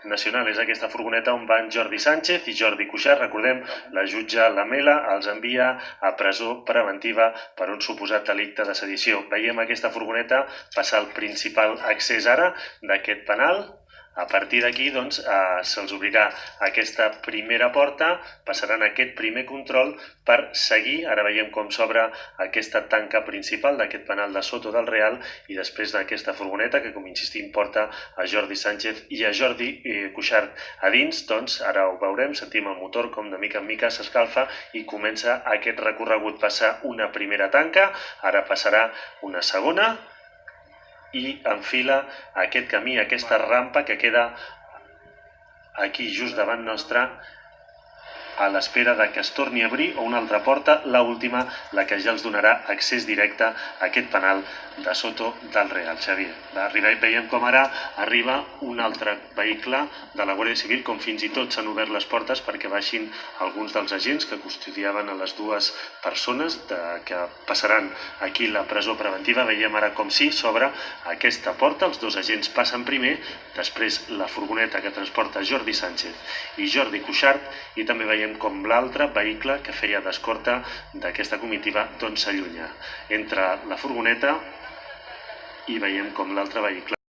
Nacional és aquesta furgoneta on van Jordi Sánchez i Jordi Cuixart. Recordem, la jutge Lamela els envia a presó preventiva per un suposat delicte de sedició. Veiem aquesta furgoneta passar el principal accés ara d'aquest penal. A partir d'aquí doncs, se'ls obrirà aquesta primera porta, passaran aquest primer control per seguir. Ara veiem com s'obre aquesta tanca principal d'aquest penal de Soto del Real i després d'aquesta furgoneta que, com insistim, porta a Jordi Sánchez i a Jordi Cuixart a dins. Doncs ara ho veurem, sentim el motor com de mica en mica s'escalfa i comença aquest recorregut. Passa una primera tanca, ara passarà una segona i enfila aquest camí, aquesta rampa que queda aquí just davant nostre, a l'espera que es torni a obrir o una altra porta, l'última, la que ja els donarà accés directe a aquest penal de Soto del Real. Xavier, veiem com ara arriba un altre vehicle de la Guàrdia Civil, com fins i tot s'han obert les portes perquè baixin alguns dels agents que custodiaven a les dues persones que passaran aquí la presó preventiva. Veiem ara com sí, s'obre aquesta porta, els dos agents passen primer, després la furgoneta que transporta Jordi Sánchez i Jordi Cuixart, i també veiem com l'altre vehicle que feia d'escorta d'aquesta comitiva doncs s'allunya. Entra la furgoneta i veiem com l'altre vehicle